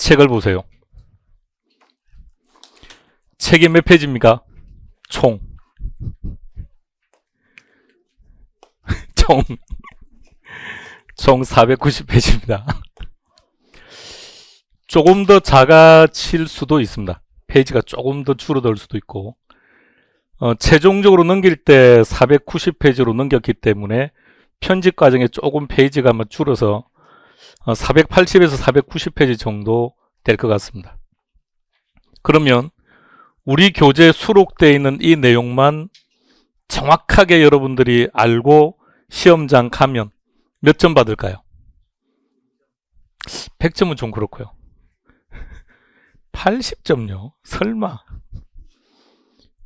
책을 보세요. 책이 몇 페이지입니까? 총 490페이지입니다. 조금 더 작아질 수도 있습니다. 페이지가 조금 더 줄어들 수도 있고, 최종적으로 넘길 때 490페이지로 넘겼기 때문에 편집 과정에 조금 페이지가 아마 줄어서 480에서 490페이지 정도 될 것 같습니다. 그러면 우리 교재에 수록되어 있는 이 내용만 정확하게 여러분들이 알고 시험장 가면 몇 점 받을까요? 100점은 좀 그렇고요. 80점요? 설마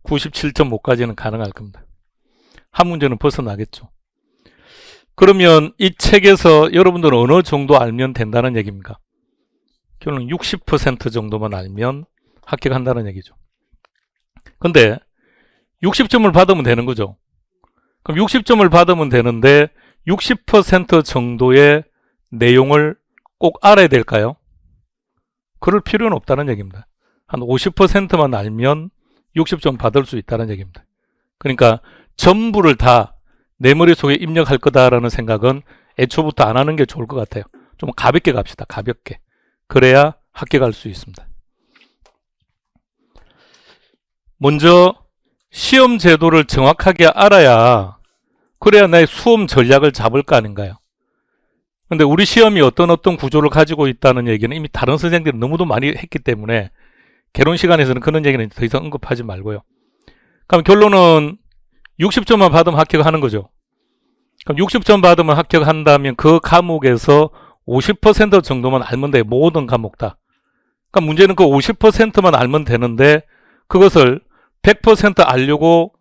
97.5까지는 가능할 겁니다. 한 문제는 벗어나겠죠. 그러면 이 책에서 여러분들은 어느 정도 알면 된다는 얘기입니까? 결론은 60% 정도만 알면 합격한다는 얘기죠. 근데 60점을 받으면 되는 거죠. 그럼 60점을 받으면 되는데 60% 정도의 내용을 꼭 알아야 될까요? 그럴 필요는 없다는 얘기입니다. 한 50%만 알면 60점 받을 수 있다는 얘기입니다. 그러니까 전부를 다 내 머릿속에 입력할 거다라는 생각은 애초부터 안 하는 게 좋을 것 같아요. 좀 가볍게 갑시다. 가볍게. 그래야 합격할 수 있습니다. 먼저 시험 제도를 정확하게 알아야 그래야 나의 수험 전략을 잡을 거 아닌가요? 근데 우리 시험이 어떤 구조를 가지고 있다는 얘기는 이미 다른 선생님들이 너무도 많이 했기 때문에 개론 시간에서는 그런 얘기는 더 이상 언급하지 말고요. 그럼 결론은 60점만 받으면 합격하는 거죠. 그럼 60점 받으면 합격한다면 그 과목에서 50% 정도만 알면 돼요. 모든 과목 다. 그러니까 문제는 그 50%만 알면 되는데 그것을 100% 알려고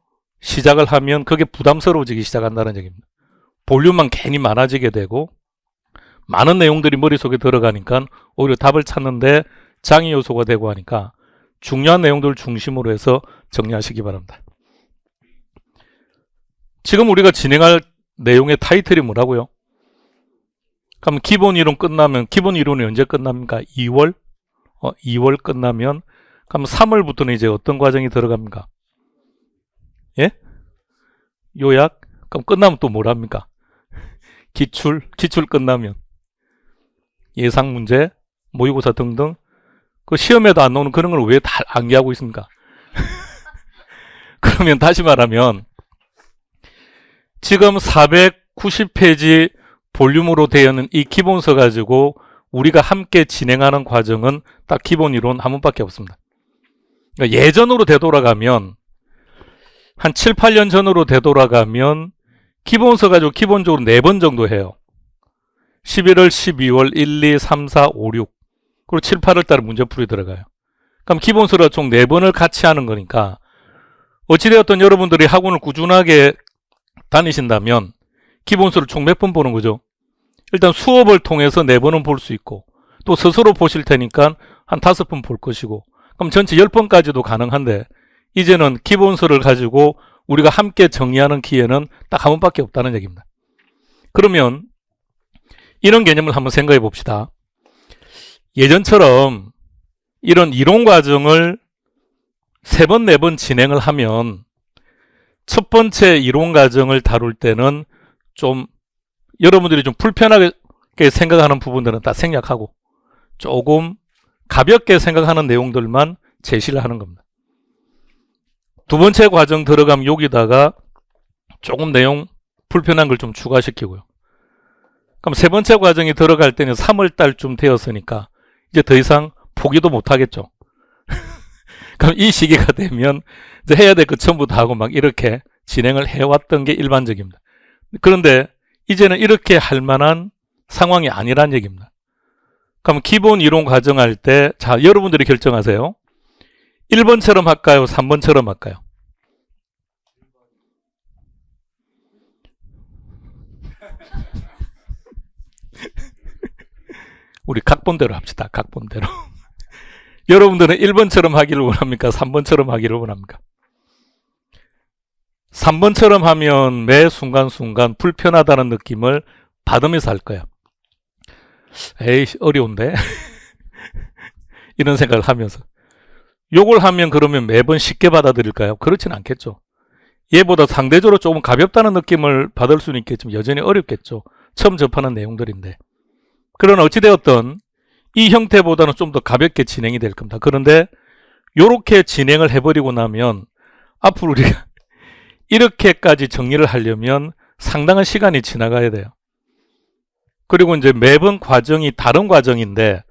시작을 하면 그게 부담스러워지기 시작한다는 얘기입니다. 볼륨만 괜히 많아지게 되고 많은 내용들이 머릿속에 들어가니까 오히려 답을 찾는데 장애 요소가 되고 하니까 중요한 내용들을 중심으로 해서 정리하시기 바랍니다. 지금 우리가 진행할 내용의 타이틀이 뭐라고요? 그럼 기본 이론 끝나면 기본 이론이 언제 끝납니까? 2월? 2월 끝나면 그럼 3월부터는 이제 어떤 과정이 들어갑니까? 예? 요약? 그럼 끝나면 또 뭘 합니까? 기출 끝나면 예상 문제, 모의고사 등등 그 시험에도 안 나오는 그런 걸 왜 다 암기하고 있습니까? 그러면 다시 말하면 지금 490페이지 볼륨으로 되어 있는 이 기본서 가지고 우리가 함께 진행하는 과정은 딱 기본 이론 한 번밖에 없습니다. 그러니까 예전으로 되돌아가면 한 7, 8년 전으로 되돌아가면 기본서 가지고 기본적으로 4번 정도 해요. 11월, 12월, 1, 2, 3, 4, 5, 6 그리고 7, 8월 달에 문제풀이 들어가요. 그럼 기본서가 총 4번을 같이 하는 거니까 어찌되었든 여러분들이 학원을 꾸준하게 다니신다면 기본서를 총 몇 번 보는 거죠? 일단 수업을 통해서 4번은 볼 수 있고 또 스스로 보실 테니까 한 5번 볼 것이고 그럼 전체 10번까지도 가능한데 이제는 기본서를 가지고 우리가 함께 정리하는 기회는 딱 한 번밖에 없다는 얘기입니다. 그러면 이런 개념을 한번 생각해 봅시다. 예전처럼 이런 이론 과정을 3번, 4번 진행을 하면 첫 번째 이론 과정을 다룰 때는 좀 여러분들이 좀 불편하게 생각하는 부분들은 다 생략하고 조금 가볍게 생각하는 내용들만 제시를 하는 겁니다. 두 번째 과정 들어가면 여기다가 조금 내용 불편한 걸 좀 추가시키고요. 그럼 세 번째 과정이 들어갈 때는 3월 달쯤 되었으니까 이제 더 이상 포기도 못 하겠죠. 그럼 이 시기가 되면 이제 해야 될 거 전부 다 하고 막 이렇게 진행을 해왔던 게 일반적입니다. 그런데 이제는 이렇게 할 만한 상황이 아니란 얘기입니다. 그럼 기본 이론 과정할 때, 자, 여러분들이 결정하세요. 1번처럼 할까요? 3번처럼 할까요? 우리 각본대로 합시다. 각본대로. 여러분들은 1번처럼 하기를 원합니까? 3번처럼 하기를 원합니까? 3번처럼 하면 매 순간순간 불편하다는 느낌을 받으면서 할 거야. 에이, 어려운데? 이런 생각을 하면서. 요걸 하면 그러면 매번 쉽게 받아들일까요? 그렇진 않겠죠. 얘보다 상대적으로 조금 가볍다는 느낌을 받을 수는 있겠지만 여전히 어렵겠죠. 처음 접하는 내용들인데. 그러나 어찌되었든 이 형태보다는 좀 더 가볍게 진행이 될 겁니다. 그런데 이렇게 진행을 해버리고 나면 앞으로 우리가 이렇게까지 정리를 하려면 상당한 시간이 지나가야 돼요. 그리고 이제 매번 과정이 다른 과정인데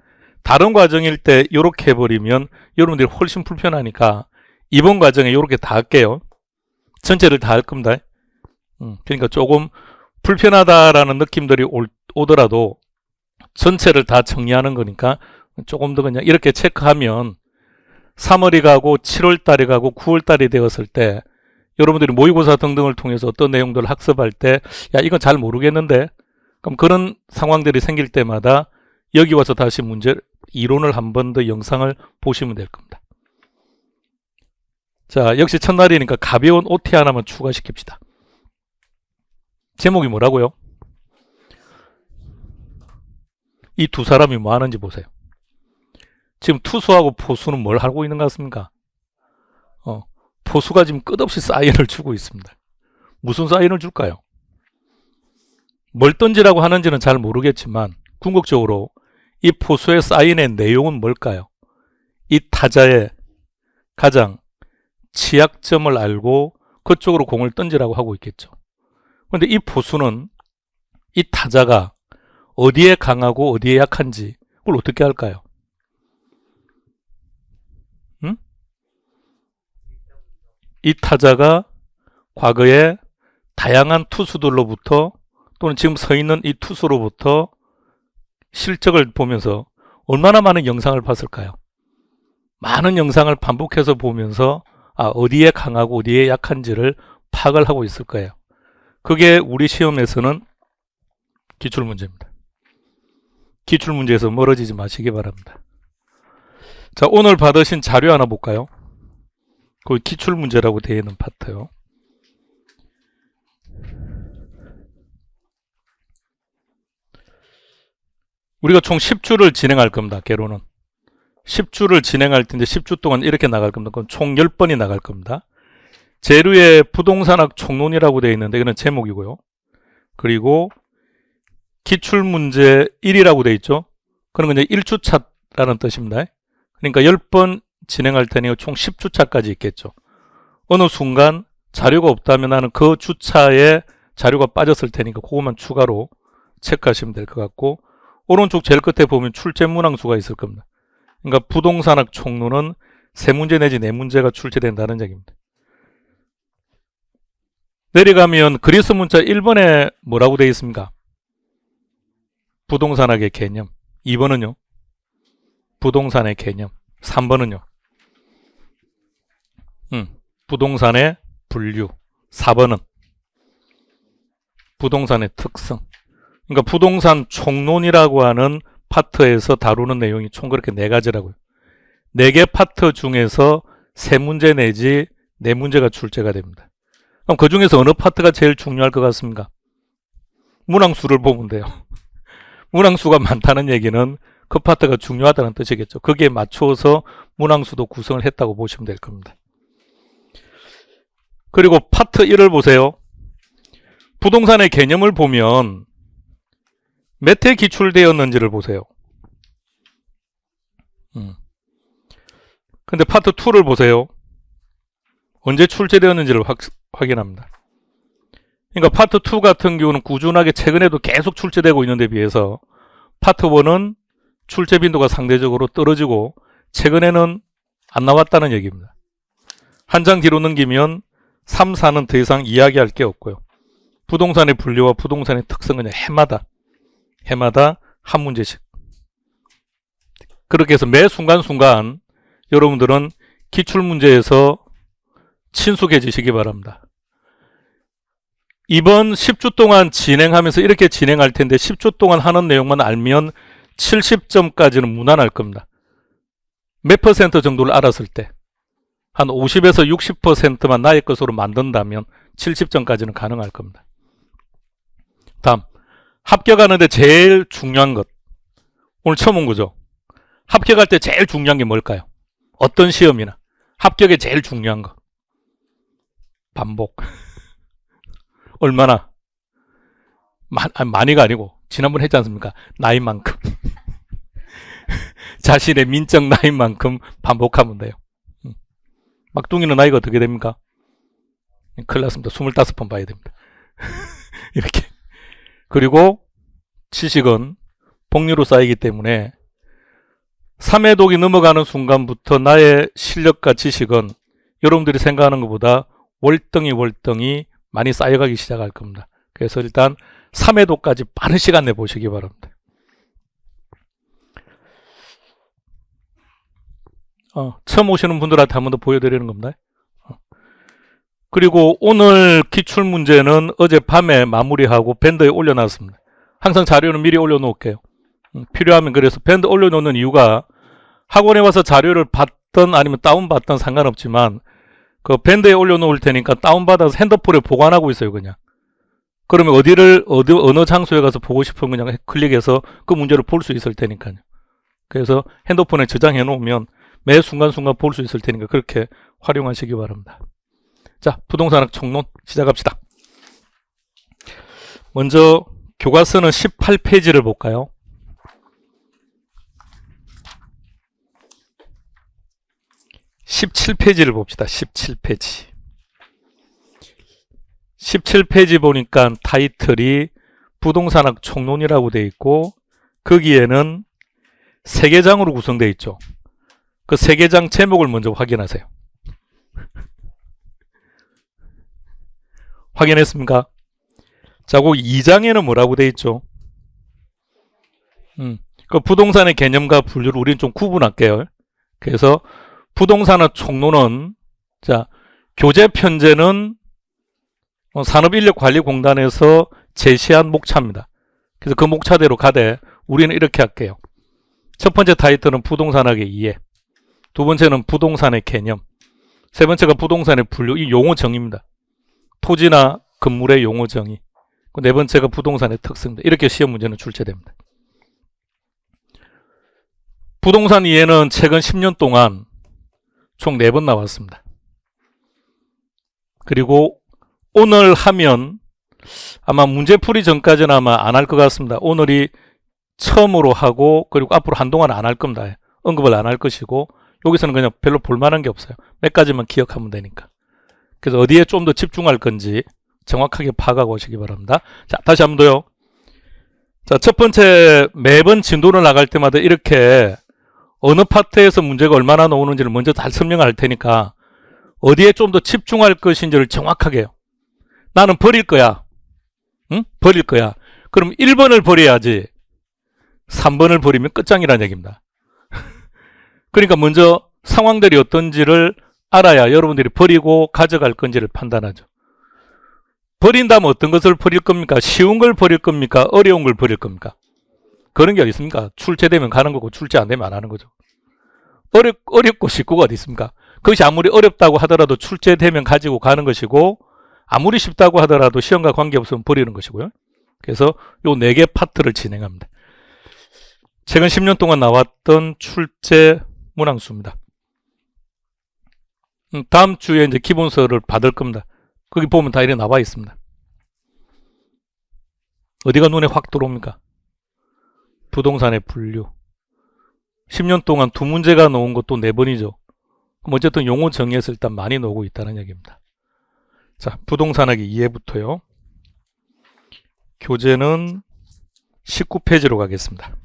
다른 과정일 때 이렇게 해버리면 여러분들이 훨씬 불편하니까 이번 과정에 이렇게 다 할게요. 전체를 다 할 겁니다. 그러니까 조금 불편하다라는 느낌들이 오더라도 전체를 다 정리하는 거니까 조금 더 그냥 이렇게 체크하면 3월이 가고 7월 달이 가고 9월 달이 되었을 때 여러분들이 모의고사 등등을 통해서 어떤 내용들을 학습할 때 야 이건 잘 모르겠는데 그럼 그런 상황들이 생길 때마다 여기 와서 다시 이론을 한 번 더 영상을 보시면 될 겁니다. 자, 역시 첫날이니까 가벼운 OT 하나만 추가시킵시다. 제목이 뭐라고요? 이 두 사람이 뭐 하는지 보세요. 지금 투수하고 포수는 뭘 하고 있는 것 같습니까? 포수가 지금 끝없이 사인을 주고 있습니다. 무슨 사인을 줄까요? 뭘 던지라고 하는지는 잘 모르겠지만 궁극적으로 이 포수의 사인의 내용은 뭘까요? 이 타자의 가장 취약점을 알고 그쪽으로 공을 던지라고 하고 있겠죠. 그런데 이 포수는 이 타자가 어디에 강하고 어디에 약한지 그걸 어떻게 할까요? 이 타자가 과거에 다양한 투수들로부터 또는 지금 서 있는 이 투수로부터 실적을 보면서 얼마나 많은 영상을 봤을까요? 많은 영상을 반복해서 보면서 어디에 강하고 어디에 약한지를 파악을 하고 있을 거예요. 그게 우리 시험에서는 기출문제입니다. 기출문제에서 멀어지지 마시기 바랍니다. 자, 오늘 받으신 자료 하나 볼까요? 그 기출문제라고 되어 있는 파트요. 우리가 총 10주를 진행할 겁니다. 개로는 10주를 진행할 텐데 10주 동안 이렇게 나갈 겁니다. 그럼 총 10번이 나갈 겁니다. 재료에 부동산학 총론이라고 되어 있는데 이거는 제목이고요. 그리고 기출문제 1이라고 되어 있죠. 그런 건 이제 1주차라는 뜻입니다. 그러니까 10번 진행할 테니 총 10주차까지 있겠죠. 어느 순간 자료가 없다면 나는 그 주차에 자료가 빠졌을 테니까 그것만 추가로 체크하시면 될 것 같고, 오른쪽 제일 끝에 보면 출제 문항수가 있을 겁니다. 그러니까 부동산학 총론은 3문제 내지 4문제가 출제된다는 얘기입니다. 내려가면 그리스 문자 1번에 뭐라고 되어 있습니까? 부동산학의 개념. 2번은요? 부동산의 개념. 3번은요? 부동산의 분류. 4번은 부동산의 특성. 그러니까 부동산 총론이라고 하는 파트에서 다루는 내용이 총 그렇게 4가지라고요. 4개 파트 중에서 3문제 내지 4문제가 출제가 됩니다. 그럼 그 중에서 어느 파트가 제일 중요할 것 같습니까? 문항수를 보면 돼요. 문항수가 많다는 얘기는 그 파트가 중요하다는 뜻이겠죠. 거기에 맞추어서 문항수도 구성을 했다고 보시면 될 겁니다. 그리고 파트 1을 보세요. 부동산의 개념을 보면 몇 회 기출되었는지를 보세요. 근데 파트 2를 보세요. 언제 출제되었는지를 확인합니다. 그러니까 파트 2 같은 경우는 꾸준하게 최근에도 계속 출제되고 있는 데 비해서 파트 1은 출제 빈도가 상대적으로 떨어지고 최근에는 안 나왔다는 얘기입니다. 한 장 뒤로 넘기면 3, 4는 더 이상 이야기할 게 없고요. 부동산의 분류와 부동산의 특성은 해마다 한 문제씩. 그렇게 해서 매 순간순간 여러분들은 기출문제에서 친숙해지시기 바랍니다. 이번 10주 동안 진행하면서 이렇게 진행할 텐데 10주 동안 하는 내용만 알면 70점까지는 무난할 겁니다. 몇 퍼센트 정도를 알았을 때 한 50에서 60%만 나의 것으로 만든다면 70점까지는 가능할 겁니다. 다음, 합격하는데 제일 중요한 것. 오늘 처음 온 거죠. 합격할 때 제일 중요한 게 뭘까요? 어떤 시험이나 합격에 제일 중요한 거. 반복. 얼마나? 많이가 아니고 지난번 했지 않습니까? 나이만큼. 자신의 민적 나이만큼 반복하면 돼요. 막둥이는 나이가 어떻게 됩니까? 큰일 났습니다. 25번 봐야 됩니다. 이렇게. 그리고 지식은 복리로 쌓이기 때문에 3회독이 넘어가는 순간부터 나의 실력과 지식은 여러분들이 생각하는 것보다 월등히 많이 쌓여가기 시작할 겁니다. 그래서 일단 3회독까지 빠른 시간 내보시기 바랍니다. 처음 오시는 분들한테 한 번 더 보여드리는 겁니다. 그리고 오늘 기출문제는 어젯밤에 마무리하고 밴드에 올려놨습니다. 항상 자료는 미리 올려놓을게요. 필요하면. 그래서 밴드 올려놓는 이유가 학원에 와서 자료를 받든 아니면 다운받든 상관없지만 그 밴드에 올려놓을 테니까 다운받아서 핸드폰에 보관하고 있어요. 그냥. 그러면 어느 장소에 가서 보고 싶으면 그냥 클릭해서 그 문제를 볼 수 있을 테니까요. 그래서 핸드폰에 저장해 놓으면 매 순간순간 볼 수 있을 테니까 그렇게 활용하시기 바랍니다. 자, 부동산학 총론 시작합시다. 먼저 교과서는 18페이지를 볼까요? (17페이지를) 봅시다. 17페이지. 17페이지 보니까 타이틀이 부동산학 총론이라고 되어 있고 거기에는 3개장으로 구성되어 있죠. 그 3개장 제목을 먼저 확인하세요. 확인했습니까? 자, 그 2장에는 뭐라고 되어 있죠? 그 부동산의 개념과 분류를 우리는 좀 구분할게요. 그래서 부동산의 총론은, 자, 교재 편제는 산업인력관리공단에서 제시한 목차입니다. 그래서 그 목차대로 가되 우리는 이렇게 할게요. 첫 번째 타이틀은 부동산학의 이해, 두 번째는 부동산의 개념, 세 번째가 부동산의 분류, 이 용어 정의입니다. 토지나 건물의 용어 정의, 네 번째가 부동산의 특성입니다. 이렇게 시험 문제는 출제됩니다. 부동산 이해는 최근 10년 동안 총 4번 나왔습니다. 그리고 오늘 하면 아마 문제풀이 전까지는 아마 안 할 것 같습니다. 오늘이 처음으로 하고 그리고 앞으로 한동안 안 할 겁니다. 언급을 안 할 것이고 여기서는 그냥 별로 볼만한 게 없어요. 몇 가지만 기억하면 되니까. 그래서 어디에 좀 더 집중할 건지 정확하게 파악하고 오시기 바랍니다. 자, 다시 한 번 더요. 자, 첫 번째, 매번 진도를 나갈 때마다 이렇게 어느 파트에서 문제가 얼마나 나오는지를 먼저 잘 설명할 테니까 어디에 좀 더 집중할 것인지를 정확하게 해요. 나는 버릴 거야. 응? 버릴 거야. 그럼 1번을 버려야지 3번을 버리면 끝장이라는 얘기입니다. 그러니까 먼저 상황들이 어떤지를 알아야 여러분들이 버리고 가져갈 건지를 판단하죠. 버린다면 어떤 것을 버릴 겁니까? 쉬운 걸 버릴 겁니까? 어려운 걸 버릴 겁니까? 그런 게 어디 있습니까? 출제되면 가는 거고 출제 안 되면 안 하는 거죠. 어렵고 쉽고가 어디 있습니까? 그것이 아무리 어렵다고 하더라도 출제되면 가지고 가는 것이고 아무리 쉽다고 하더라도 시험과 관계없으면 버리는 것이고요. 그래서 요 4개 파트를 진행합니다. 최근 10년 동안 나왔던 출제 문항수입니다. 다음 주에 이제 기본서를 받을 겁니다. 거기 보면 다 이렇게 나와 있습니다. 어디가 눈에 확 들어옵니까? 부동산의 분류. 10년 동안 2문제가 나온 것도 4번이죠. 그럼 어쨌든 용어 정의에서 일단 많이 나오고 있다는 얘기입니다. 자, 부동산학의 이해부터요. 교재는 19페이지로 가겠습니다.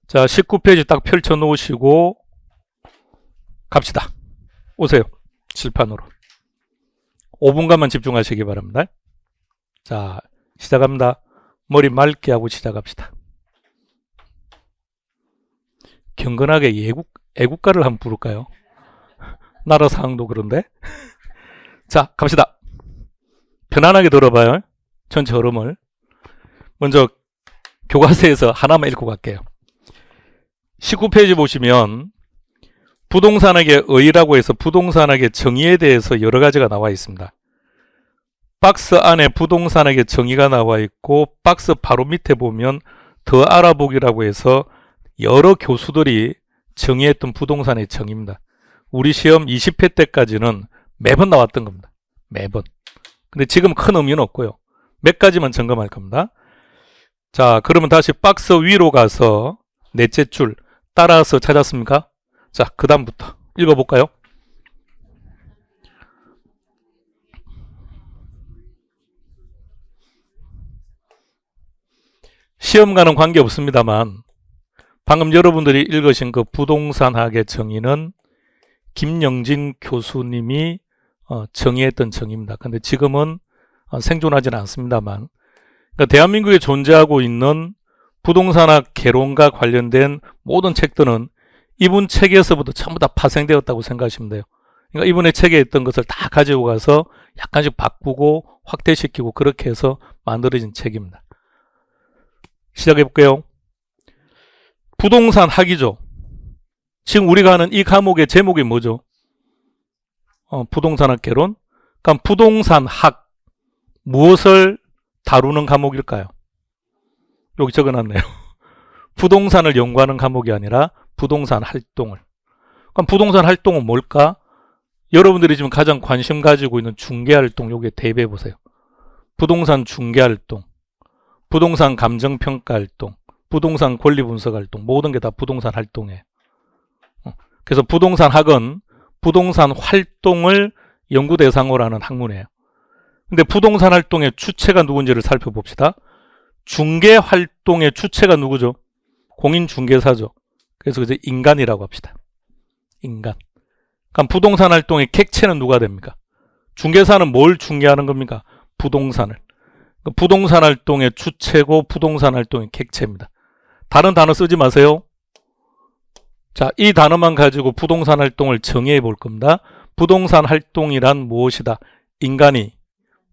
자, 19페이지 딱 펼쳐 놓으시고 갑시다. 오세요. 칠판으로. 5분간만 집중하시기 바랍니다. 자, 시작합니다. 머리 맑게 하고 시작합시다. 경건하게 애국가를 한번 부를까요? 나라 상황도 그런데. 자, 갑시다. 편안하게 들어봐요. 전체 흐름을. 먼저 교과서에서 하나만 읽고 갈게요. 19페이지 보시면 부동산학의 의의라고 해서 부동산학의 정의에 대해서 여러 가지가 나와 있습니다. 박스 안에 부동산에게 정의가 나와 있고 박스 바로 밑에 보면 더 알아보기라고 해서 여러 교수들이 정의했던 부동산의 정의입니다. 우리 시험 20회 때까지는 매번 나왔던 겁니다. 매번. 근데 지금 큰 의미는 없고요. 몇 가지만 점검할 겁니다. 자, 그러면 다시 박스 위로 가서 넷째 줄 따라서 찾았습니까? 자, 그 다음부터 읽어볼까요? 시험과는 관계없습니다만 방금 여러분들이 읽으신 그 부동산학의 정의는 김영진 교수님이 정의했던 정의입니다. 근데 지금은 생존하지는 않습니다만, 그러니까 대한민국에 존재하고 있는 부동산학 개론과 관련된 모든 책들은 이분 책에서부터 전부 다 파생되었다고 생각하시면 돼요. 그러니까 이분의 책에 있던 것을 다 가지고 가서 약간씩 바꾸고 확대시키고 그렇게 해서 만들어진 책입니다. 시작해 볼게요. 부동산 학이죠. 지금 우리가 하는 이 과목의 제목이 뭐죠? 부동산학 개론. 그러니까 부동산학 무엇을 다루는 과목일까요? 여기 적어놨네요. 부동산을 연구하는 과목이 아니라 부동산 활동을. 그럼 부동산 활동은 뭘까? 여러분들이 지금 가장 관심 가지고 있는 중개활동 여기에 대입해 보세요. 부동산 중개활동, 부동산 감정평가 활동, 부동산 권리분석 활동, 모든 게 다 부동산 활동이에요. 그래서 부동산학은 부동산 활동을 연구 대상으로 하는 학문이에요. 근데 부동산 활동의 주체가 누군지를 살펴봅시다. 중개 활동의 주체가 누구죠? 공인중개사죠. 그래서 이제 인간이라고 합시다. 인간. 그럼 부동산 활동의 객체는 누가 됩니까? 중개사는 뭘 중개하는 겁니까? 부동산을. 부동산 활동의 주체고 부동산 활동의 객체입니다. 다른 단어 쓰지 마세요. 자, 이 단어만 가지고 부동산 활동을 정의해 볼 겁니다. 부동산 활동이란 무엇이다? 인간이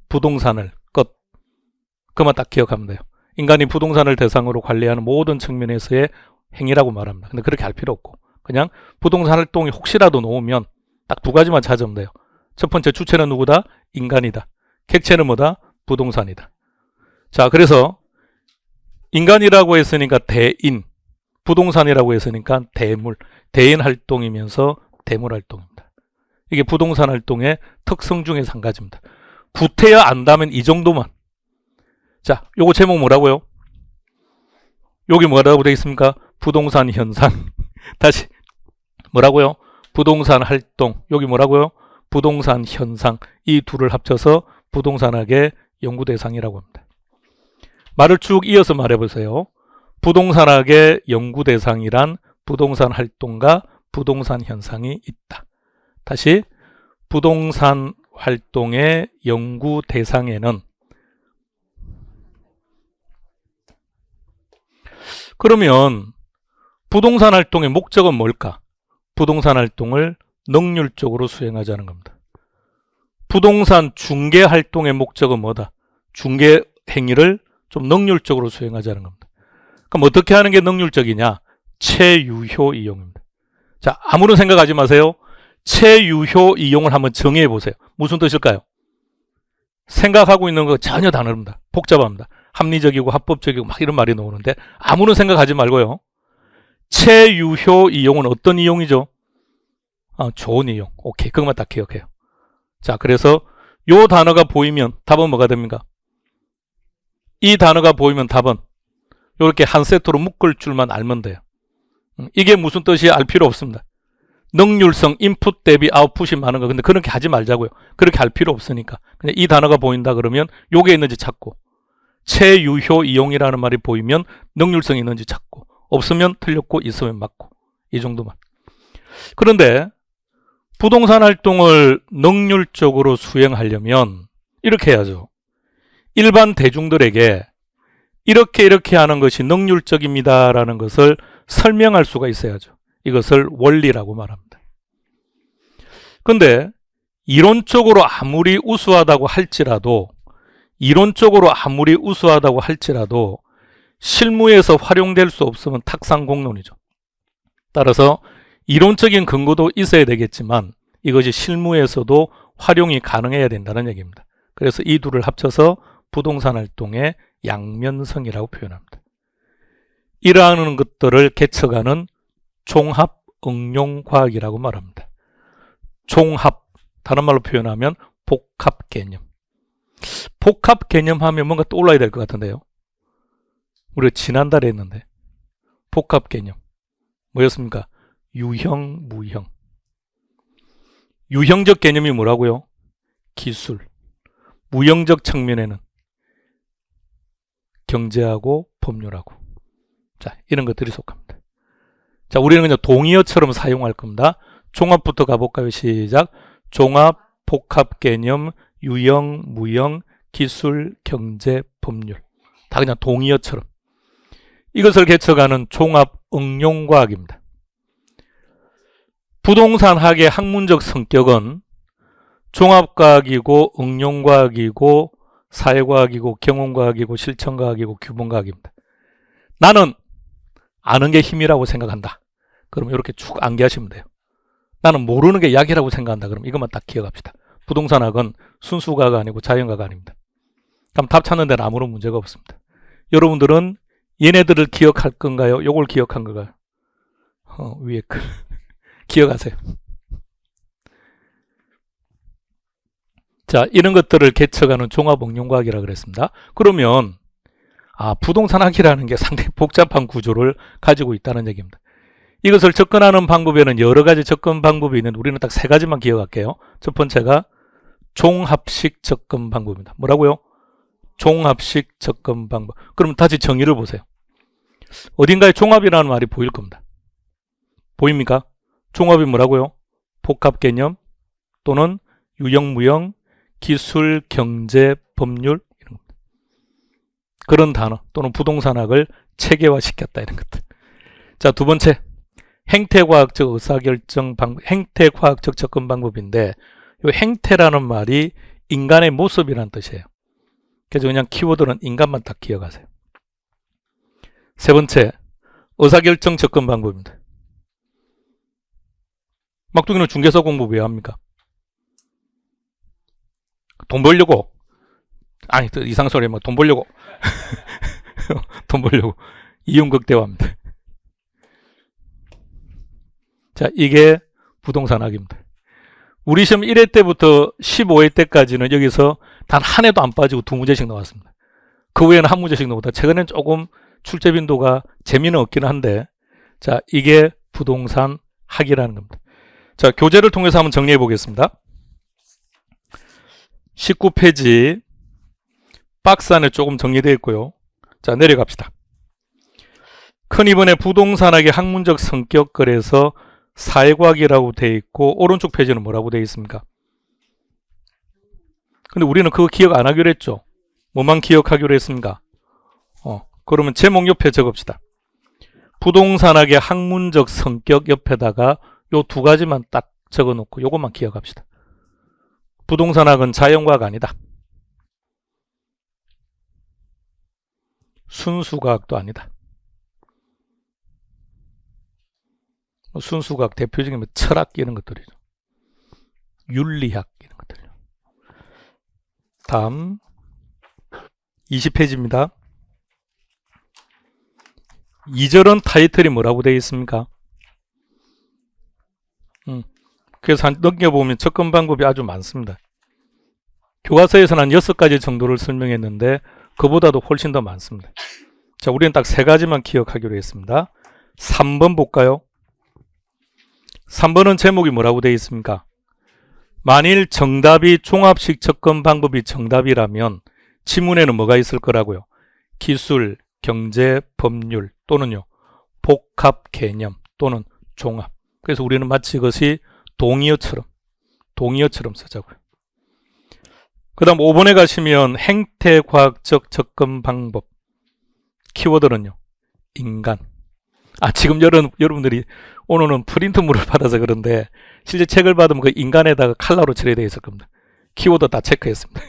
부동산을 끝. 그만 딱 기억하면 돼요. 인간이 부동산을 대상으로 관리하는 모든 측면에서의 행위라고 말합니다. 근데 그렇게 할 필요 없고 그냥 부동산 활동이 혹시라도 놓으면 딱 두 가지만 찾으면 돼요. 첫 번째 주체는 누구다? 인간이다. 객체는 뭐다? 부동산이다. 자, 그래서 인간이라고 했으니까 대인, 부동산이라고 했으니까 대물, 대인 활동이면서 대물 활동입니다. 이게 부동산 활동의 특성 중에 한 가지입니다. 구태여 안다면 이 정도만. 자, 요거 제목 뭐라고요? 여기 뭐라고 되어 있습니까? 부동산 현상. 다시 뭐라고요? 부동산 활동. 여기 뭐라고요? 부동산 현상. 이 둘을 합쳐서 부동산학의 연구 대상이라고 합니다. 말을 쭉 이어서 말해보세요. 부동산학의 연구 대상이란 부동산 활동과 부동산 현상이 있다. 다시 부동산 활동의 연구 대상에는 그러면 부동산 활동의 목적은 뭘까? 부동산 활동을 능률적으로 수행하자는 겁니다. 부동산 중개 활동의 목적은 뭐다? 중개 행위를 좀 능률적으로 수행하자는 겁니다. 그럼 어떻게 하는 게 능률적이냐? 최유효 이용입니다. 자, 아무런 생각하지 마세요. 최유효 이용을 한번 정의해 보세요. 무슨 뜻일까요? 생각하고 있는 거 전혀 다릅니다. 복잡합니다. 합리적이고 합법적이고 막 이런 말이 나오는데 아무런 생각하지 말고요. 최유효 이용은 어떤 이용이죠? 좋은 이용. 오케이, 그것만 딱 기억해요. 자, 그래서 요 단어가 보이면 답은 뭐가 됩니까? 이 단어가 보이면 답은 이렇게 한 세트로 묶을 줄만 알면 돼요. 이게 무슨 뜻이 알 필요 없습니다. 능률성, 인풋 대비 아웃풋이 많은 거. 근데 그렇게 하지 말자고요. 그렇게 할 필요 없으니까. 그냥 이 단어가 보인다 그러면 요게 있는지 찾고, 최유효 이용이라는 말이 보이면 능률성이 있는지 찾고, 없으면 틀렸고 있으면 맞고, 이 정도만. 그런데 부동산 활동을 능률적으로 수행하려면 이렇게 해야죠. 일반 대중들에게 이렇게 하는 것이 능률적입니다라는 것을 설명할 수가 있어야죠. 이것을 원리라고 말합니다. 그런데 이론적으로 아무리 우수하다고 할지라도 실무에서 활용될 수 없으면 탁상공론이죠. 따라서 이론적인 근거도 있어야 되겠지만 이것이 실무에서도 활용이 가능해야 된다는 얘기입니다. 그래서 이 둘을 합쳐서 부동산 활동의 양면성이라고 표현합니다. 이러한 것들을 개척하는 종합 응용과학이라고 말합니다. 종합, 다른 말로 표현하면 복합 개념. 복합 개념 하면 뭔가 떠올라야 될 것 같은데요. 우리가 지난달에 했는데 복합 개념 뭐였습니까? 유형, 무형. 유형적 개념이 뭐라고요? 기술. 무형적 측면에는 경제하고 법률하고. 자, 이런 것들이 속합니다. 자, 우리는 그냥 동의어처럼 사용할 겁니다. 종합부터 가볼까요? 시작. 종합, 복합 개념, 유형, 무형, 기술, 경제, 법률. 다 그냥 동의어처럼. 이것을 개척하는 종합 응용과학입니다. 부동산학의 학문적 성격은 종합과학이고 응용과학이고 사회과학이고 경험과학이고 실천과학이고 규범과학입니다. 나는 아는 게 힘이라고 생각한다. 그럼 이렇게 쭉 암기하시면 돼요. 나는 모르는 게 약이라고 생각한다. 그럼 이것만 딱 기억합시다. 부동산학은 순수과가 아니고 자연과가 아닙니다. 그럼 답 찾는 데는 아무런 문제가 없습니다. 여러분들은 얘네들을 기억할 건가요? 요걸 기억한 건가요? 위에 글 기억하세요. 자, 이런 것들을 개척하는 종합응용과학이라고 그랬습니다. 그러면 부동산학이라는 게 상당히 복잡한 구조를 가지고 있다는 얘기입니다. 이것을 접근하는 방법에는 여러 가지 접근 방법이 있는데 우리는 딱 세 가지만 기억할게요. 첫 번째가 종합식 접근 방법입니다. 뭐라고요? 종합식 접근 방법. 그럼 다시 정의를 보세요. 어딘가에 종합이라는 말이 보일 겁니다. 보입니까? 종합이 뭐라고요? 복합 개념 또는 유형, 무형, 기술, 경제, 법률 이런 겁니다. 그런 단어 또는 부동산학을 체계화시켰다 이런 것들. 자, 두 번째 행태과학적 의사결정 방법, 행태과학적 접근 방법인데 이 행태라는 말이 인간의 모습이라는 뜻이에요. 그래서 그냥 키워드는 인간만 딱 기억하세요. 세 번째 의사결정 접근 방법입니다. 막둥이는 중개사 공부 왜 합니까? 돈 벌려고. 아니, 이상한 소리 돈 벌려고. 돈 벌려고. 이윤극대화입니다. 자, 이게 부동산학입니다. 우리 시험 1회 때부터 15회 때까지는 여기서 단 한 해도 안 빠지고 두 문제씩 나왔습니다. 그 외에는 한 문제씩 나오다. 최근엔 조금 출제 빈도가 재미는 없기는 한데, 자, 이게 부동산학이라는 겁니다. 자, 교재를 통해서 한번 정리해 보겠습니다. 19페이지 박스 안에 조금 정리되어 있고요. 자, 내려갑시다. 큰 2번에 부동산학의 학문적 성격 그래서 사회과학이라고 되어 있고 오른쪽 페이지는 뭐라고 되어 있습니까? 근데 우리는 그거 기억 안 하기로 했죠. 뭐만 기억하기로 했습니까? 그러면 제목 옆에 적읍시다. 부동산학의 학문적 성격 옆에다가 요 두 가지만 딱 적어놓고 요것만 기억합시다. 부동산학은 자연과학 아니다. 순수과학도 아니다. 순수과학 대표적인 철학 이런 것들이죠. 윤리학 이런 것들이죠. 다음 20페이지입니다. 2절은 타이틀이 뭐라고 되어 있습니까? 그래서 넘겨보면 접근 방법이 아주 많습니다. 교과서에서는 한 6가지 정도를 설명했는데 그보다도 훨씬 더 많습니다. 자, 우리는 딱 3가지만 기억하기로 했습니다. 3번 볼까요? 3번은 제목이 뭐라고 되어 있습니까? 만일 정답이 종합식 접근 방법이 정답이라면 지문에는 뭐가 있을 거라고요? 기술, 경제, 법률 또는요 복합 개념 또는 종합. 그래서 우리는 마치 이것이 동의어처럼 쓰자고요. 그 다음 5번에 가시면 행태과학적 접근 방법. 키워드는요 인간. 지금 여러분들이 오늘은 프린트물을 받아서 그런데 실제 책을 받으면 그 인간에다가 칼라로 칠해져 있을 겁니다. 키워드 다 체크했습니다.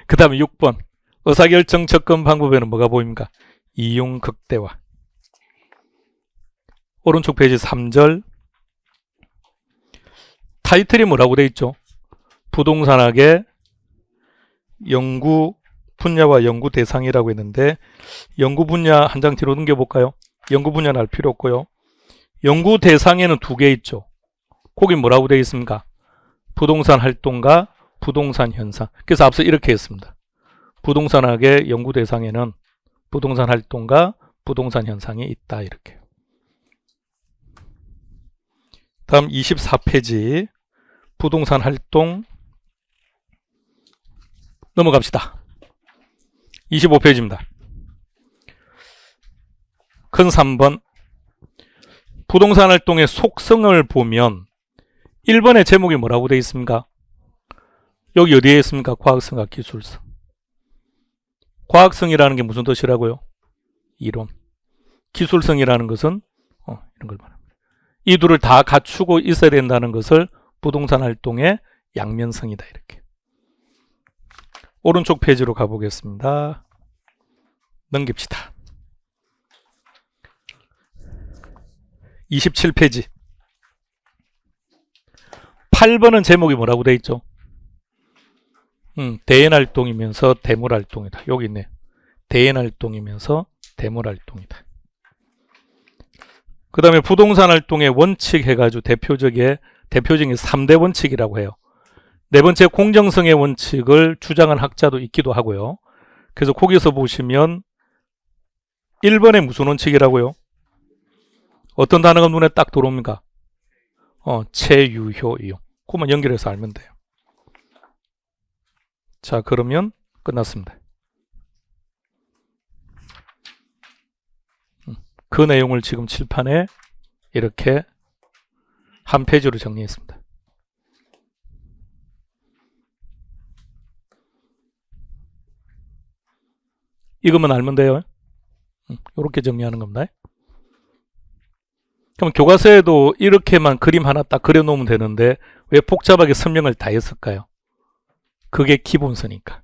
그 다음에 6번 의사결정 접근 방법에는 뭐가 보입니까? 이용 극대화. 오른쪽 페이지 3절 타이틀이 뭐라고 돼 있죠? 부동산학의 연구 분야와 연구 대상이라고 했는데 연구 분야 한 장 뒤로 넘겨볼까요? 연구 분야는 알 필요 없고요. 연구 대상에는 두 개 있죠. 거기 뭐라고 되어 있습니까? 부동산 활동과 부동산 현상. 그래서 앞서 이렇게 했습니다. 부동산학의 연구 대상에는 부동산 활동과 부동산 현상이 있다. 이렇게. 다음 24페이지 부동산 활동 넘어갑시다. 25페이지입니다. 큰 3번 부동산 활동의 속성을 보면 1번의 제목이 뭐라고 되어 있습니까? 여기 어디에 있습니까? 과학성과 기술성. 과학성이라는 게 무슨 뜻이라고요? 이론. 기술성이라는 것은 이런 걸 말합니다. 이 둘을 다 갖추고 있어야 된다는 것을 부동산 활동의 양면성이다. 이렇게. 오른쪽 페이지로 가보겠습니다. 넘깁시다. 27페이지 8번은 제목이 뭐라고 되어 있죠? 대인활동이면서 대물활동이다. 여기 있네. 대인활동이면서 대물활동이다. 그 다음에 부동산 활동의 원칙 해가지고 대표적인 3대 원칙이라고 해요. 네 번째 공정성의 원칙을 주장한 학자도 있기도 하고요. 그래서 거기서 보시면 1번에 무슨 원칙이라고요? 어떤 단어가 눈에 딱 들어옵니까? 체유효 이용. 그것만 연결해서 알면 돼요. 자, 그러면 끝났습니다. 그 내용을 지금 칠판에 이렇게 한 페이지로 정리했습니다. 이것만 알면 돼요. 이렇게 정리하는 겁니다. 그럼 교과서에도 이렇게만 그림 하나 딱 그려놓으면 되는데 왜 복잡하게 설명을 다 했을까요? 그게 기본서니까.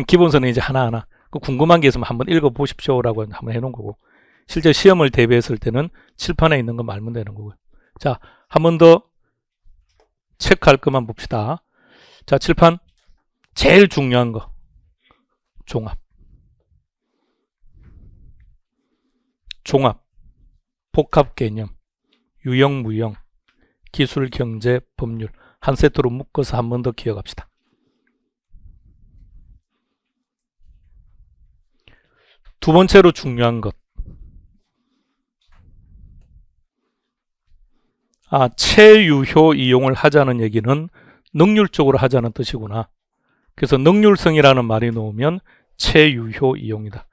기본서는 이제 하나하나 궁금한 게 있으면 한번 읽어보십시오라고 한번 해놓은 거고 실제 시험을 대비했을 때는 칠판에 있는 거 알면 되는 거고요. 자, 한 번 더 체크할 것만 봅시다. 자, 칠판 제일 중요한 거 종합. 종합, 복합 개념, 유형, 무형, 기술, 경제, 법률 한 세트로 묶어서 한 번 더 기억합시다. 두 번째로 중요한 것. 체유효 이용을 하자는 얘기는 능률적으로 하자는 뜻이구나. 그래서 능률성이라는 말이 나오면 체유효 이용이다.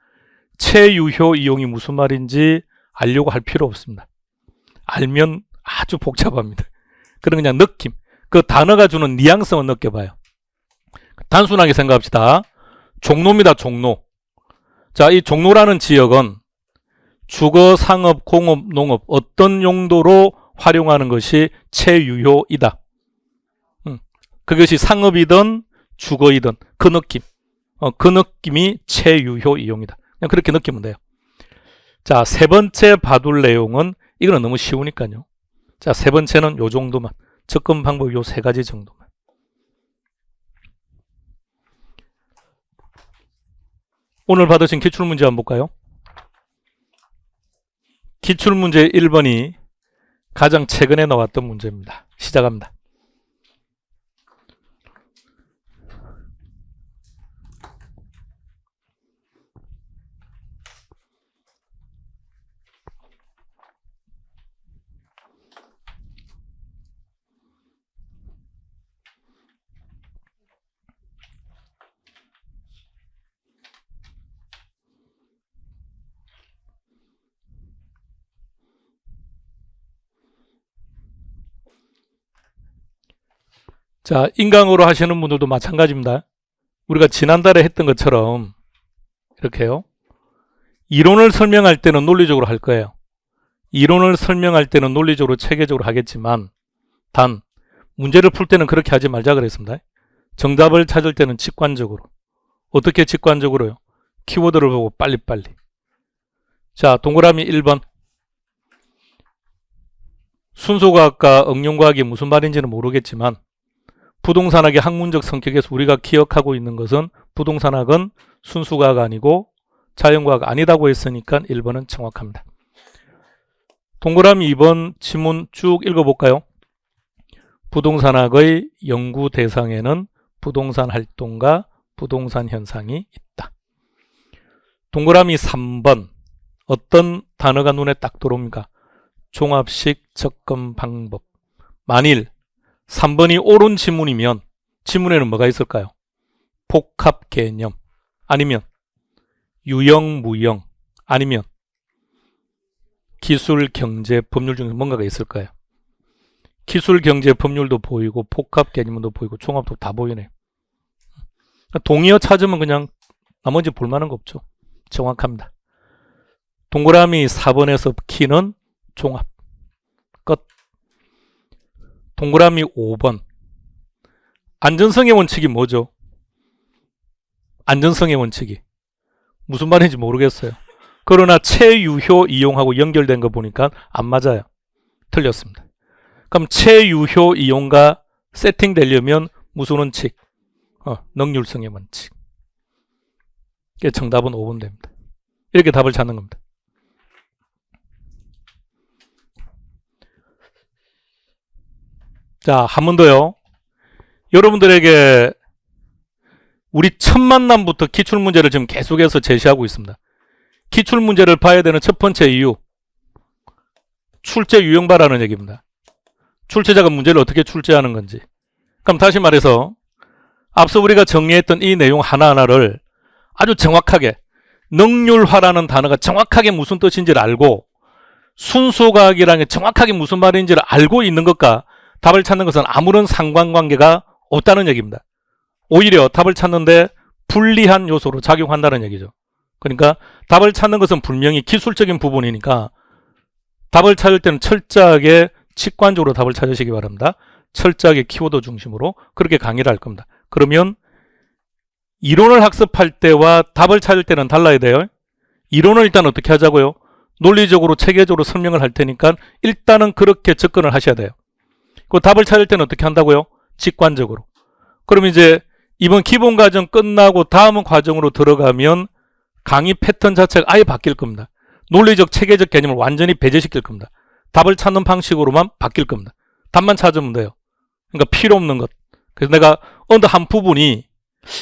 체유효 이용이 무슨 말인지 알려고 할 필요 없습니다. 알면 아주 복잡합니다. 그런 그냥 느낌. 그 단어가 주는 뉘앙스만 느껴봐요. 단순하게 생각합시다. 종로입니다. 종로. 자, 이 종로라는 지역은 주거, 상업, 공업, 농업 어떤 용도로 활용하는 것이 체유효이다. 그것이 상업이든 주거이든 그 느낌. 그 느낌이 체유효 이용이다. 그냥 그렇게 느끼면 돼요. 자, 세 번째 봐둘 내용은 이거는 너무 쉬우니까요. 자, 세 번째는 요 정도만. 접근 방법 요 세 가지 정도만. 오늘 받으신 기출문제 한번 볼까요? 기출문제 1번이 가장 최근에 나왔던 문제입니다. 시작합니다. 자, 인강으로 하시는 분들도 마찬가지입니다. 우리가 지난달에 했던 것처럼 이렇게요. 이론을 설명할 때는 논리적으로 할 거예요. 이론을 설명할 때는 논리적으로 체계적으로 하겠지만 단 문제를 풀 때는 그렇게 하지 말자 그랬습니다. 정답을 찾을 때는 직관적으로. 어떻게 직관적으로요? 키워드를 보고 빨리빨리. 자, 동그라미 1번. 순소과학과 응용과학이 무슨 말인지는 모르겠지만 부동산학의 학문적 성격에서 우리가 기억하고 있는 것은 부동산학은 순수과학 아니고 자연과학 아니다고 했으니까 1번은 정확합니다. 동그라미 2번 지문 쭉 읽어볼까요? 부동산학의 연구 대상에는 부동산 활동과 부동산 현상이 있다. 동그라미 3번 어떤 단어가 눈에 딱 들어옵니까? 종합식 접근 방법. 만일 3번이 옳은 지문이면 지문에는 뭐가 있을까요? 복합 개념 아니면 유형 무형 아니면 기술 경제 법률 중에 뭔가가 있을 거예요. 기술 경제 법률도 보이고 복합 개념도 보이고 종합도 다 보이네요. 동의어 찾으면 그냥 나머지 볼만한 거 없죠. 정확합니다. 동그라미 4번에서 키는 종합. 끝. 동그라미 5번. 안전성의 원칙이 뭐죠? 안전성의 원칙이. 무슨 말인지 모르겠어요. 그러나 체유효 이용하고 연결된 거 보니까 안 맞아요. 틀렸습니다. 그럼 체유효 이용과 세팅되려면 무슨 원칙? 능률성의 원칙. 정답은 5번 됩니다. 이렇게 답을 찾는 겁니다. 자, 한 번 더요. 여러분들에게 우리 첫 만남부터 기출문제를 지금 계속해서 제시하고 있습니다. 기출문제를 봐야 되는 첫 번째 이유, 출제 유형봐라는 얘기입니다. 출제자가 문제를 어떻게 출제하는 건지. 그럼 다시 말해서 앞서 우리가 정리했던 이 내용 하나하나를 아주 정확하게, 능률화라는 단어가 정확하게 무슨 뜻인지를 알고 순수과학이라는 게 정확하게 무슨 말인지를 알고 있는 것과 답을 찾는 것은 아무런 상관관계가 없다는 얘기입니다. 오히려 답을 찾는데 불리한 요소로 작용한다는 얘기죠. 그러니까 답을 찾는 것은 분명히 기술적인 부분이니까 답을 찾을 때는 철저하게 직관적으로 답을 찾으시기 바랍니다. 철저하게 키워드 중심으로 그렇게 강의를 할 겁니다. 그러면 이론을 학습할 때와 답을 찾을 때는 달라야 돼요. 이론을 일단 어떻게 하자고요? 논리적으로 체계적으로 설명을 할 테니까 일단은 그렇게 접근을 하셔야 돼요. 그 답을 찾을 때는 어떻게 한다고요? 직관적으로. 그럼 이제 이번 기본 과정 끝나고 다음 과정으로 들어가면 강의 패턴 자체가 아예 바뀔 겁니다. 논리적 체계적 개념을 완전히 배제시킬 겁니다. 답을 찾는 방식으로만 바뀔 겁니다. 답만 찾으면 돼요. 그러니까 필요 없는 것. 그래서 내가 어느 한 부분이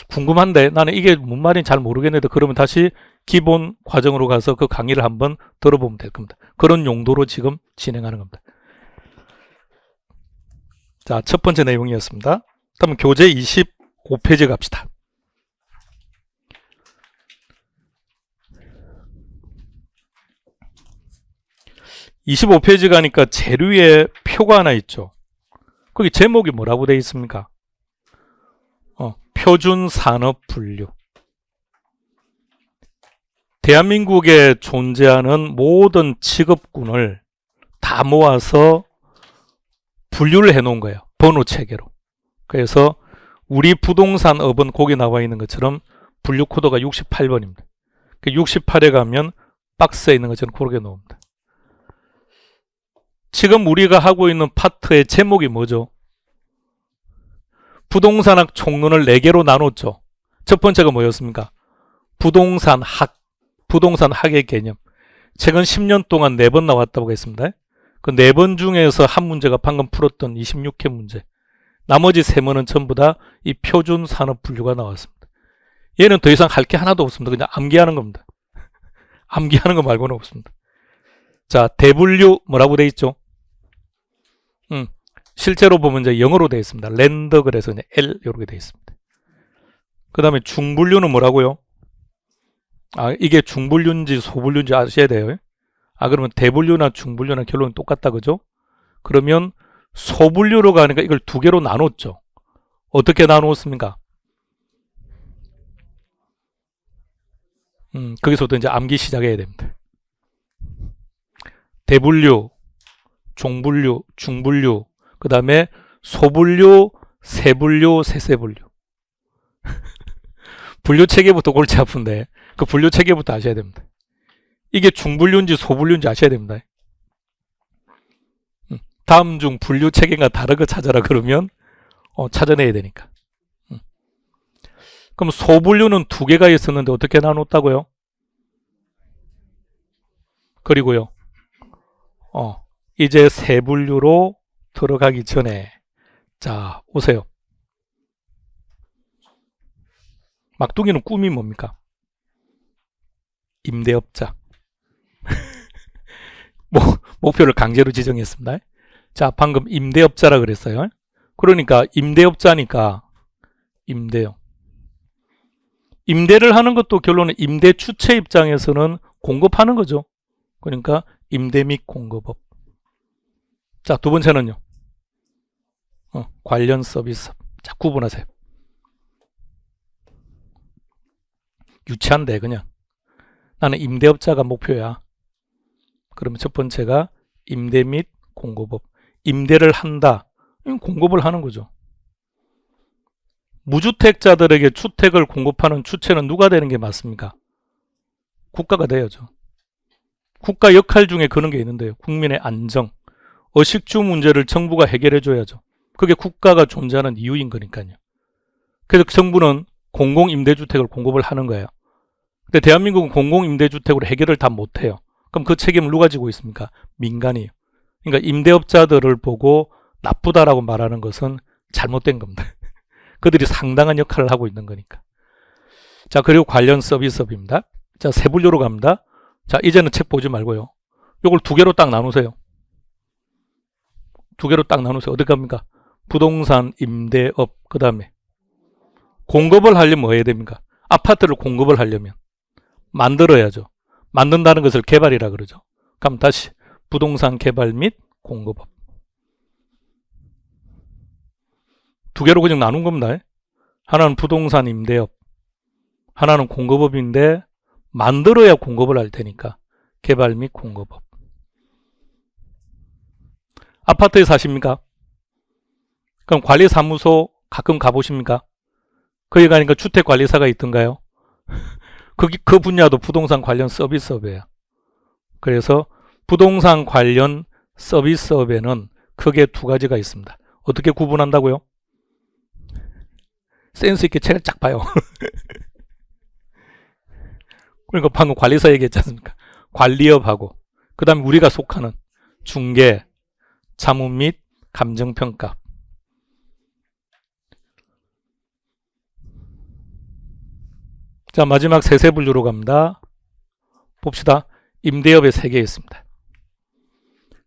궁금한데 나는 이게 뭔 말인지 잘 모르겠는데 그러면 다시 기본 과정으로 가서 그 강의를 한번 들어보면 될 겁니다. 그런 용도로 지금 진행하는 겁니다. 자, 첫 번째 내용이었습니다. 그럼 교재 25페이지 갑시다. 25페이지 가니까 제일 위에 표가 하나 있죠. 거기 제목이 뭐라고 되어 있습니까? 표준산업분류. 대한민국에 존재하는 모든 직업군을 다 모아서 분류를 해 놓은 거예요. 번호 체계로. 그래서 우리 부동산업은 거기 나와 있는 것처럼 분류 코드가 68번입니다. 68에 가면 박스에 있는 것처럼 그렇게 나옵니다. 지금 우리가 하고 있는 파트의 제목이 뭐죠? 부동산학 총론을 4개로 나눴죠. 첫 번째가 뭐였습니까? 부동산학, 부동산학의 개념. 최근 10년 동안 4번 나왔다고 했습니다. 그 4번 중에서 한 문제가 방금 풀었던 26회 문제. 나머지 3번은 전부 다 이 표준 산업 분류가 나왔습니다. 얘는 더 이상 할 게 하나도 없습니다. 그냥 암기하는 겁니다. 암기하는 거 말고는 없습니다. 자, 대분류 뭐라고 돼 있죠? 실제로 보면 이제 영어로 되어 있습니다. 랜더 그래서 그냥 L 이렇게 되어 있습니다. 그 다음에 중분류는 뭐라고요? 이게 중분류인지 소분류인지 아셔야 돼요. 그러면 대분류나 중분류나 결론은 똑같다 그죠? 그러면 소분류로 가니까 이걸 2개로 나눴죠. 어떻게 나누었습니까? 거기서부터 이제 암기 시작해야 됩니다. 대분류, 종분류, 중분류, 그 다음에 소분류, 세분류, 세세분류. 분류 체계부터 골치 아픈데 그 분류 체계부터 아셔야 됩니다. 이게 중분류인지 소분류인지 아셔야 됩니다. 다음 중 분류 체계가 다른 거 찾아라 그러면 찾아내야 되니까. 그럼 소분류는 두 개가 있었는데 어떻게 나눴다고요? 그리고요. 이제 세분류로 들어가기 전에 자 오세요. 막둥이는 꿈이 뭡니까? 임대업자. 목표를 강제로 지정했습니다. 자, 방금 임대업자라 그랬어요. 그러니까 임대업자니까 임대요. 임대를 하는 것도 결론은 임대 주체 입장에서는 공급하는 거죠. 그러니까 임대 및 공급업. 자, 두 번째는요. 관련 서비스. 자, 구분하세요. 유치한데 그냥. 나는 임대업자가 목표야. 그러면 첫 번째가 임대 및 공급업. 임대를 한다. 공급을 하는 거죠. 무주택자들에게 주택을 공급하는 주체는 누가 되는 게 맞습니까? 국가가 돼야죠. 국가 역할 중에 그런 게 있는데요. 국민의 안정, 의식주 문제를 정부가 해결해 줘야죠. 그게 국가가 존재하는 이유인 거니까요. 그래서 정부는 공공임대주택을 공급을 하는 거예요. 근데 대한민국은 공공임대주택으로 해결을 다 못해요. 그럼 그 책임을 누가 지고 있습니까? 민간이에요. 그러니까 임대업자들을 보고 나쁘다라고 말하는 것은 잘못된 겁니다. 그들이 상당한 역할을 하고 있는 거니까. 자, 그리고 관련 서비스업입니다. 자, 세분류로 갑니다. 자, 이제는 책 보지 말고요. 요걸 두 개로 딱 나누세요. 두 개로 딱 나누세요. 어떻게 합니까? 부동산, 임대업, 그 다음에 공급을 하려면 뭐 해야 됩니까? 아파트를 공급을 하려면 만들어야죠. 만든다는 것을 개발이라 그러죠. 그럼 다시 부동산 개발 및 공급업. 두 개로 그냥 나눈 겁니다. 하나는 부동산 임대업, 하나는 공급업인데 만들어야 공급을 할 테니까 개발 및 공급업. 아파트에 사십니까? 그럼 관리사무소 가끔 가보십니까? 거기 가니까 주택관리사가 있던가요? 그 분야도 부동산 관련 서비스업이에요. 그래서 부동산 관련 서비스업에는 크게 두 가지가 있습니다. 어떻게 구분한다고요? 센스 있게 책을 쫙 봐요. 그러니까 방금 관리사 얘기했지 않습니까? 관리업하고 그 다음에 우리가 속하는 중개, 자문 및 감정평가. 자, 마지막 세세분류로 갑니다. 봅시다. 임대업에 3개 있습니다.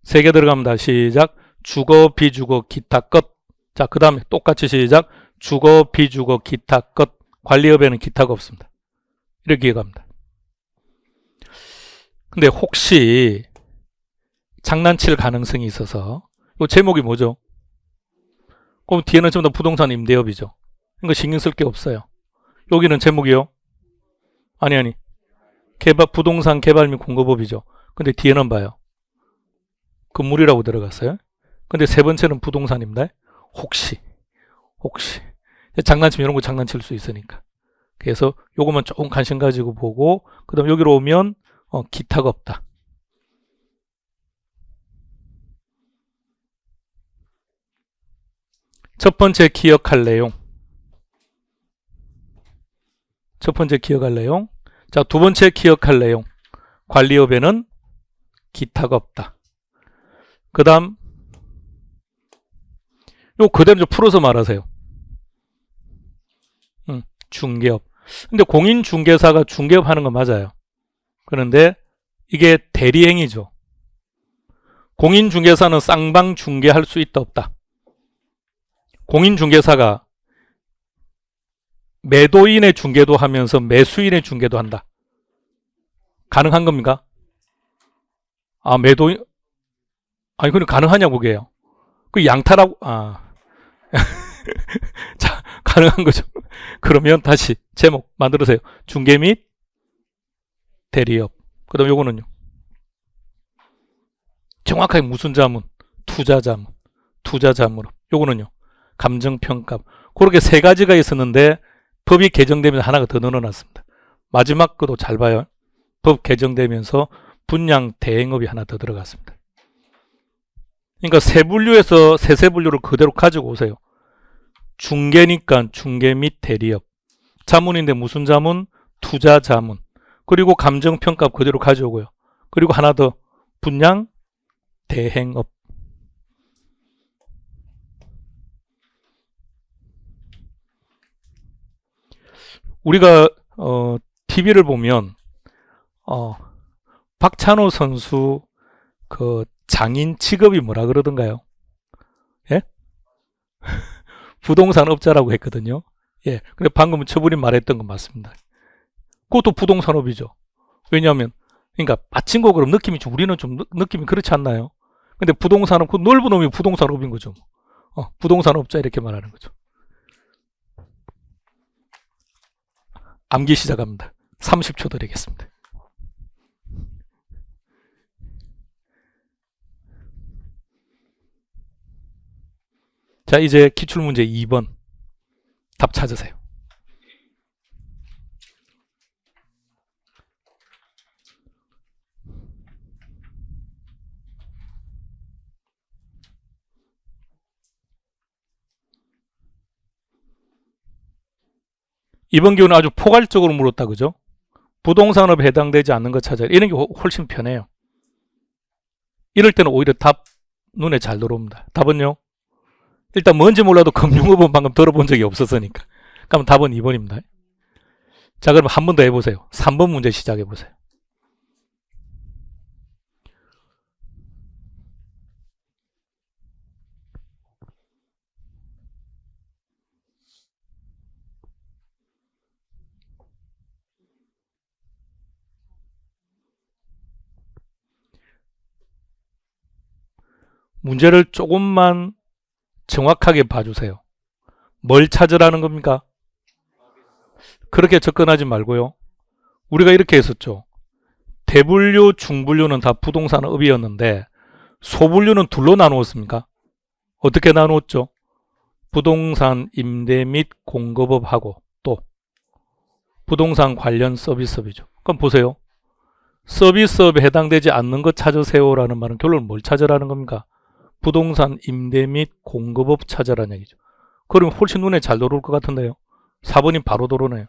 3개 들어갑니다. 시작. 주거, 비주거, 기타 것. 자, 그 다음에 똑같이 시작. 주거, 비주거, 기타 것. 관리업에는 기타가 없습니다. 이렇게 이해갑니다. 근데 혹시 장난칠 가능성이 있어서 이 제목이 뭐죠? 그럼 뒤에는 전부 다 부동산 임대업이죠. 이거 신경 쓸 게 없어요. 여기는 제목이요. 아니 부동산 개발 및 공급업이죠. 근데 뒤에는 봐요. 건물이라고 들어갔어요. 근데 세 번째는 부동산입니다. 혹시 장난치면 이런 거 장난칠 수 있으니까. 그래서 요거만 조금 관심 가지고 보고 그 다음 여기로 오면 기타가 없다. 첫 번째 기억할 내용. 자, 두 번째 기억할 내용. 관리업에는 기타가 없다. 그 다음 요 그대로 좀 풀어서 말하세요. 중개업. 근데 공인중개사가 중개업 하는 건 맞아요. 그런데 이게 대리행위죠. 공인중개사는 쌍방 중개할 수 있다 없다. 공인중개사가 매도인의 중개도 하면서 매수인의 중개도 한다. 가능한 겁니까? 매도인 그럼 가능하냐고 그게요. 그 양타라고 자, 가능한 거죠. 그러면 다시 제목 만들으세요. 중개 및 대리업. 그 다음 요거는요. 정확하게 무슨 자문? 투자자문. 요거는요. 감정평가. 그렇게 세 가지가 있었는데 법이 개정되면서 하나가 더 늘어났습니다. 마지막 것도 잘 봐요. 법 개정되면서 분양 대행업이 하나 더 들어갔습니다. 그러니까 세분류에서 세세분류를 그대로 가지고 오세요. 중개니까 중개 및 대리업. 자문인데 무슨 자문? 투자 자문. 그리고 감정평가 그대로 가져오고요. 그리고 하나 더 분양 대행업. 우리가 TV를 보면 박찬호 선수 그 장인 직업이 뭐라 그러던가요? 예? 부동산 업자라고 했거든요. 예. 근데 방금 저분이 말했던 건 맞습니다. 그것도 부동산업이죠. 왜냐하면 그러니까 마친 거 그럼 느낌이 좀 우리는 좀 느낌이 그렇지 않나요? 근데 부동산업 그 넓은 놈이 부동산업인 거죠. 부동산업자 이렇게 말하는 거죠. 암기 시작합니다. 30초 드리겠습니다. 자, 이제 기출문제 2번 답 찾으세요. 이번 기호는 아주 포괄적으로 물었다, 그죠? 부동산업에 해당되지 않는 것 찾아라. 이런 게 훨씬 편해요. 이럴 때는 오히려 답 눈에 잘 들어옵니다. 답은요? 일단 뭔지 몰라도 금융업은 방금 들어본 적이 없었으니까. 그럼 답은 2번입니다. 자, 그럼 한 번 더 해보세요. 3번 문제 시작해보세요. 문제를 조금만 정확하게 봐주세요. 뭘 찾으라는 겁니까? 그렇게 접근하지 말고요. 우리가 이렇게 했었죠. 대분류, 중분류는 다 부동산업이었는데 소분류는 둘로 나누었습니까? 어떻게 나누었죠? 부동산 임대 및 공급업하고 또 부동산 관련 서비스업이죠. 그럼 보세요. 서비스업에 해당되지 않는 것 찾으세요라는 말은 결론은 뭘 찾으라는 겁니까? 부동산 임대 및 공급업 찾으라는 얘기죠. 그럼 훨씬 눈에 잘 들어올 것 같은데요. 4번이 바로 들어오네요.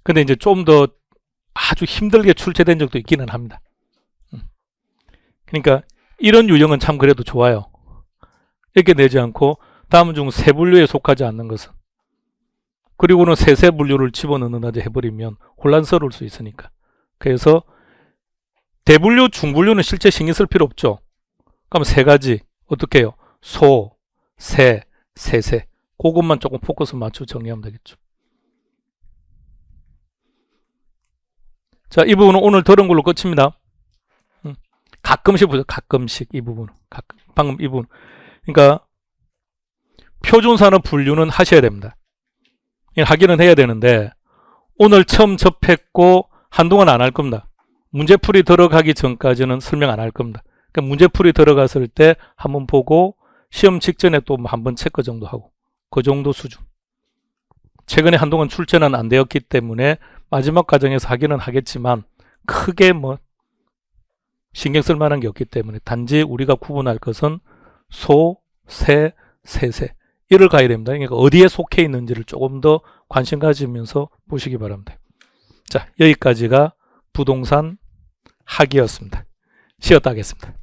근데 이제 좀 더 아주 힘들게 출제된 적도 있기는 합니다. 그러니까 이런 유형은 참 그래도 좋아요. 이렇게 내지 않고 다음 중 세 분류에 속하지 않는 것은, 그리고는 세세 분류를 집어넣는다지 해버리면 혼란스러울 수 있으니까. 그래서 대분류, 중분류는 실제 신경 쓸 필요 없죠. 그럼 세 가지 어떻게 해요? 소, 세, 세세. 그것만 조금 포커스 맞춰 정리하면 되겠죠. 자, 이 부분은 오늘 들은 걸로 끝입니다. 가끔씩 보죠. 가끔씩 이 부분. 방금 이 부분. 그러니까 표준산업 분류는 하셔야 됩니다. 하기는 해야 되는데 오늘 처음 접했고 한동안 안 할 겁니다. 문제풀이 들어가기 전까지는 설명 안 할 겁니다. 그러니까 문제풀이 들어갔을 때 한번 보고 시험 직전에 또 한번 체크 정도 하고 그 정도 수준. 최근에 한동안 출제는 안 되었기 때문에 마지막 과정에서 하기는 하겠지만 크게 뭐 신경 쓸 만한 게 없기 때문에 단지 우리가 구분할 것은 소, 세, 세세 이를 가야 됩니다. 그러니까 어디에 속해 있는지를 조금 더 관심 가지면서 보시기 바랍니다. 자, 여기까지가 부동산 학이었습니다. 쉬었다 하겠습니다.